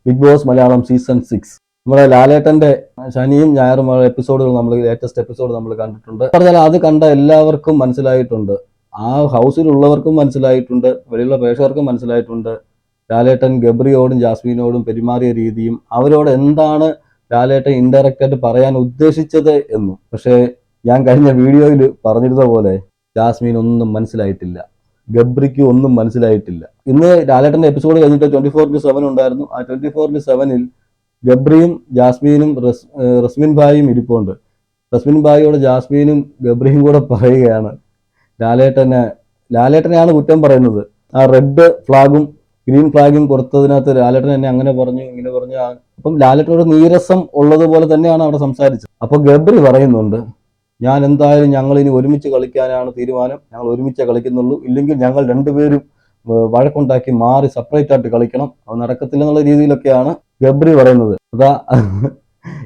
Big boss Malayalam season 6 നമ്മുടെ ലാലേട്ടന്റെ ശനിയും ഞായറും എപ്പിസോഡുകൾ നമ്മൾ ലേറ്റസ്റ്റ് എപ്പിസോഡ് നമ്മൾ കണ്ടിട്ടുണ്ട്. പറഞ്ഞാൽ അത് കണ്ട എല്ലാവർക്കും മനസ്സിലായിട്ടുണ്ട്, ആ ഹൗസിലുള്ളവർക്കും മനസ്സിലായിട്ടുണ്ട്, വെളിയുള്ള പ്രേക്ഷകർക്കും മനസ്സിലായിട്ടുണ്ട് ലാലേട്ടൻ ഗബ്രിയോടും ജാസ്മിനോടും പെരുമാറിയ രീതിയും അവരോട് എന്താണ് ലാലേട്ടൻ ഇൻഡയറക്റ്റ് ആയിട്ട് പറയാൻ ഉദ്ദേശിച്ചത് എന്നും. പക്ഷേ ഞാൻ കഴിഞ്ഞ വീഡിയോയിൽ പറഞ്ഞിരുന്ന പോലെ ജാസ്മിൻ ഒന്നും മനസ്സിലായിട്ടില്ല, ഗബ്രിക്ക് ഒന്നും മനസ്സിലായിട്ടില്ല. ഇന്ന് ലാലേട്ടന്റെ എപ്പിസോഡ് കഴിഞ്ഞിട്ട് 24/7 ഉണ്ടായിരുന്നു. ആ 24/7 ഗബ്രിയും ജാസ്മീനും റസ്മിൻ ഭായിയും ഇരിപ്പുണ്ട്. റസ്മിൻ ഭായിയോട് ജാസ്മീനും ഗബ്രിയും കൂടെ പറയുകയാണ് ലാലേട്ടനെയാണ് കുറ്റം പറയുന്നത്. ആ റെഡ് ഫ്ലാഗും ഗ്രീൻ ഫ്ലാഗും കൊടുത്തതിനകത്ത് ലാലേട്ടൻ എന്നെ അങ്ങനെ പറഞ്ഞു ഇങ്ങനെ പറഞ്ഞു. അപ്പം ലാലേട്ടനോട് നീരസം ഉള്ളതുപോലെ തന്നെയാണ് അവിടെ സംസാരിച്ചത്. അപ്പൊ ഗബ്രി പറയുന്നുണ്ട്, ഞാൻ എന്തായാലും ഞങ്ങൾ ഇനി ഒരുമിച്ച് കളിക്കാനാണ് തീരുമാനം, ഞങ്ങൾ ഒരുമിച്ചേ കളിക്കുന്നുള്ളൂ, ഇല്ലെങ്കിൽ ഞങ്ങൾ രണ്ടുപേരും വഴക്കുണ്ടാക്കി മാറി സെപ്പറേറ്റ് ആയിട്ട് കളിക്കണം, അത് നടക്കത്തില്ല എന്നുള്ള രീതിയിലൊക്കെയാണ് ഗബ്രി പറയുന്നത്. അതാ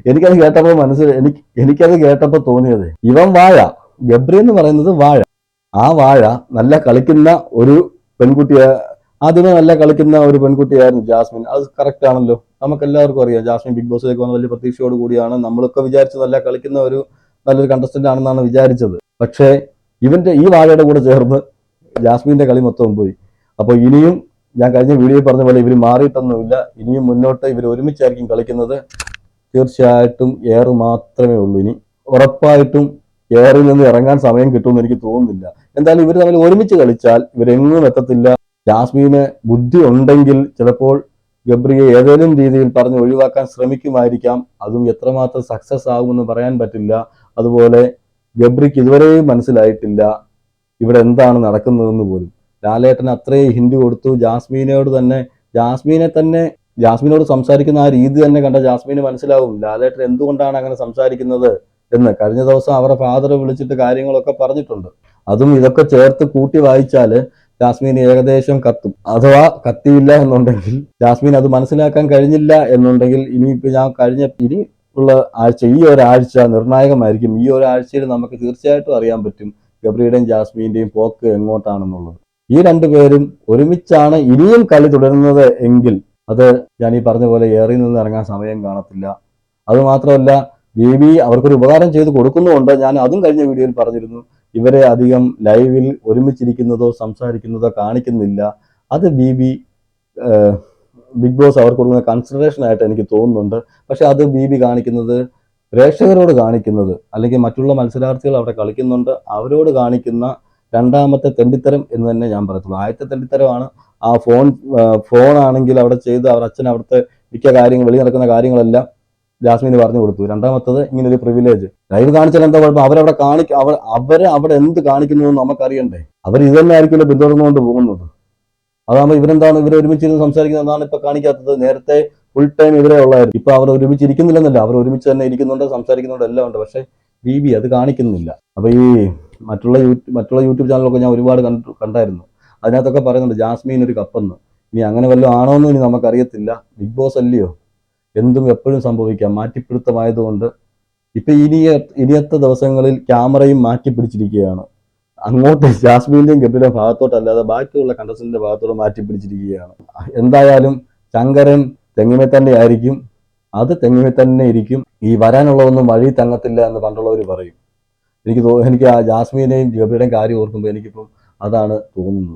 എനിക്കത് കേട്ടപ്പോൾ എനിക്കത് കേട്ടപ്പോൾ തോന്നിയത്, ഇവൻ വാഴ, ഗബ്രി എന്ന് പറയുന്നത് വാഴ. ആ വാഴ നല്ല കളിക്കുന്ന ഒരു പെൺകുട്ടിയെ, ആദ്യമേ നല്ല കളിക്കുന്ന ഒരു പെൺകുട്ടിയായിരുന്നു ജാസ്മിൻ. അത് കറക്റ്റ് ആണല്ലോ, നമുക്ക് എല്ലാവർക്കും അറിയാം. ജാസ്മിൻ ബിഗ് ബോസിലേക്ക് വന്ന വലിയ പ്രതീക്ഷയോട് കൂടിയാണ് നമ്മളൊക്കെ വിചാരിച്ചത് നല്ല കളിക്കുന്ന ഒരു നല്ലൊരു കണ്ടസ്റ്റന്റ് ആണെന്നാണ് വിചാരിച്ചത്. പക്ഷേ ഈ വാഴയുടെ കൂടെ ചേർന്ന് ജാസ്മിന്റെ കളി മൊത്തം പോയി. അപ്പോൾ ഇനിയും ഞാൻ കഴിഞ്ഞ വീഡിയോയിൽ പറഞ്ഞ പോലെ ഇവർ മാറിയിട്ടൊന്നുമില്ല, ഇനിയും മുന്നോട്ട് ഇവർ ഒരുമിച്ചായിരിക്കും കളിക്കുന്നത്. തീർച്ചയായിട്ടും എയർ മാത്രമേ ഉള്ളൂ. ഇനി ഉറപ്പായിട്ടും എയറിൽ നിന്ന് ഇറങ്ങാൻ സമയം കിട്ടുമെന്ന് എനിക്ക് തോന്നുന്നില്ല. എന്തായാലും ഇവർ തമ്മിൽ ഒരുമിച്ച് കളിച്ചാൽ ഇവരെങ്ങും എത്തത്തില്ല. ജാസ്മിന് ബുദ്ധി ഉണ്ടെങ്കിൽ ചിലപ്പോൾ ഗബ്രിയെ ഏതെങ്കിലും രീതിയിൽ പറഞ്ഞ് ഒഴിവാക്കാൻ ശ്രമിക്കുമായിരിക്കാം. അതും എത്രമാത്രം സക്സസ് ആകുമെന്ന് പറയാൻ പറ്റില്ല. അതുപോലെ ഗബ്രിക്ക് ഇതുവരെയും മനസ്സിലായിട്ടില്ല ഇവിടെ എന്താണ് നടക്കുന്നതെന്ന് പോലും. ലാലേട്ടൻ അത്രയും ഹിന്റ് കൊടുത്തു. ജാസ്മിനോട് സംസാരിക്കുന്ന ആ രീതി തന്നെ കണ്ട ജാസ്മിന് മനസ്സിലാവും ലാലേട്ടൻ എന്തുകൊണ്ടാണ് അങ്ങനെ സംസാരിക്കുന്നത് എന്ന്. കഴിഞ്ഞ ദിവസം അവരുടെ ഫാദറെ വിളിച്ചിട്ട് കാര്യങ്ങളൊക്കെ പറഞ്ഞിട്ടുണ്ട്. അതും ഇതൊക്കെ ചേർത്ത് കൂട്ടി വായിച്ചാല് ജാസ്മിൻ ഏകദേശം കത്തും. അഥവാ കത്തിയില്ല എന്നുണ്ടെങ്കിൽ, ജാസ്മിൻ അത് മനസ്സിലാക്കാൻ കഴിഞ്ഞില്ല എന്നുണ്ടെങ്കിൽ, ഇനി ഉള്ള ആഴ്ച, ഈ ഒരാഴ്ച നിർണായകമായിരിക്കും. ഈ ഒരാഴ്ചയിൽ നമുക്ക് തീർച്ചയായിട്ടും അറിയാൻ പറ്റും ഗബ്രിയുടെയും ജാസ്മിന്റെയും പോക്ക് എങ്ങോട്ടാണെന്നുള്ളത്. ഈ രണ്ടുപേരും ഒരുമിച്ചാണ് ഇനിയും കളി തുടരുന്നത് എങ്കിൽ അത് ഞാൻ ഈ പറഞ്ഞ പോലെ ഏറിൽ നിന്ന് ഇറങ്ങാൻ സമയം കാണത്തില്ല. അതുമാത്രമല്ല, ബേബി അവർക്കൊരു ഉപകാരം ചെയ്ത് കൊടുക്കുന്നുമുണ്ട്. ഞാൻ അതും കഴിഞ്ഞ വീഡിയോയിൽ പറഞ്ഞിരുന്നു. ഇവരെ അധികം ലൈവിൽ ഒരുമിച്ചിരിക്കുന്നതോ സംസാരിക്കുന്നതോ കാണിക്കുന്നില്ല. അത് ബിഗ് ബോസ് അവർക്ക് കൊടുക്കുന്ന കൺസിഡറേഷൻ ആയിട്ട് എനിക്ക് തോന്നുന്നുണ്ട്. പക്ഷെ അത് കാണിക്കുന്നത് പ്രേക്ഷകരോട് കാണിക്കുന്നത്, അല്ലെങ്കിൽ മറ്റുള്ള മത്സരാർത്ഥികൾ അവിടെ കളിക്കുന്നുണ്ട് അവരോട് കാണിക്കുന്ന രണ്ടാമത്തെ തെണ്ടിത്തരം എന്ന് തന്നെ ഞാൻ പറയത്തുള്ളൂ. ആദ്യത്തെ തെണ്ടിത്തരമാണ് ആ ഫോണാണെങ്കിൽ അവിടെ ചെയ്ത് അവർ അച്ഛൻ അവിടുത്തെ മിക്ക കാര്യങ്ങൾ, വെളി നടക്കുന്ന കാര്യങ്ങളെല്ലാം ജാസ്മിന് പറഞ്ഞു കൊടുത്തു. രണ്ടാമത്തത് ഇങ്ങനെ ഒരു പ്രിവിലേജ് ലൈവ് കാണിച്ചാൽ എന്താ കുഴപ്പം? അവരെ എന്ത് കാണിക്കുന്നു എന്ന് നമുക്കറിയണ്ടേ? അവർ ഇത് തന്നെ ആയിരിക്കുമല്ലോ പിന്തുടർന്നുകൊണ്ട് പോകുന്നത്. അതാകുമ്പോൾ ഇവരെ ഒരുമിച്ചിരുന്ന് സംസാരിക്കുന്നതാണ് ഇപ്പൊ കാണിക്കാത്തത്. നേരത്തെ ഫുൾ ടൈം ഇവരെ ഉള്ളായിരുന്നു. ഇപ്പൊ അവർ ഒരുമിച്ച് ഇരിക്കുന്നില്ലെന്നല്ല, അവർ ഒരുമിച്ച് തന്നെ ഇരിക്കുന്നുണ്ട്, സംസാരിക്കുന്നുണ്ട്, എല്ലാം ഉണ്ട്. പക്ഷെ അത് കാണിക്കുന്നില്ല. അപ്പൊ ഈ മറ്റുള്ള യൂട്യൂബ് ചാനലൊക്കെ ഞാൻ ഒരുപാട് കണ്ടായിരുന്നു. അതിനകത്തൊക്കെ പറയുന്നുണ്ട് ജാസ്മിൻ ഒരു കപ്പെന്ന്. ഇനി അങ്ങനെ വല്ലതും ആണോന്നും ഇനി നമുക്കറിയത്തില്ല. ബിഗ് ബോസ് അല്ലയോ, എന്തും എപ്പോഴും സംഭവിക്കാം. മാറ്റിപ്പിടുത്തമായതുകൊണ്ട് ഇപ്പൊ ഇനിയത്തെ ദിവസങ്ങളിൽ ക്യാമറയും മാറ്റിപ്പിടിച്ചിരിക്കുകയാണ്. അങ്ങോട്ട് ജാസ്മിന്റെയും ഗബ്രിയുടെയും ഭാഗത്തോട്ടല്ലാതെ ബാക്കിയുള്ള കണ്ടസ്റ്റന്റിന്റെ ഭാഗത്തോട് മാറ്റിപ്പിടിച്ചിരിക്കുകയാണ്. എന്തായാലും ശങ്കരൻ തെങ്ങിമേ തന്നെ ആയിരിക്കും, അത് തെങ്ങിമേ തന്നെ ഇരിക്കും. ഈ വരാനുള്ളതൊന്നും വഴി തങ്ങത്തില്ല എന്ന് പണ്ടുള്ളവർ പറയും. എനിക്ക് ആ ജാസ്മിനെയും ഗബ്രിയുടെയും കാര്യം ഓർക്കുമ്പോൾ എനിക്കിപ്പം അതാണ് തോന്നുന്നത്.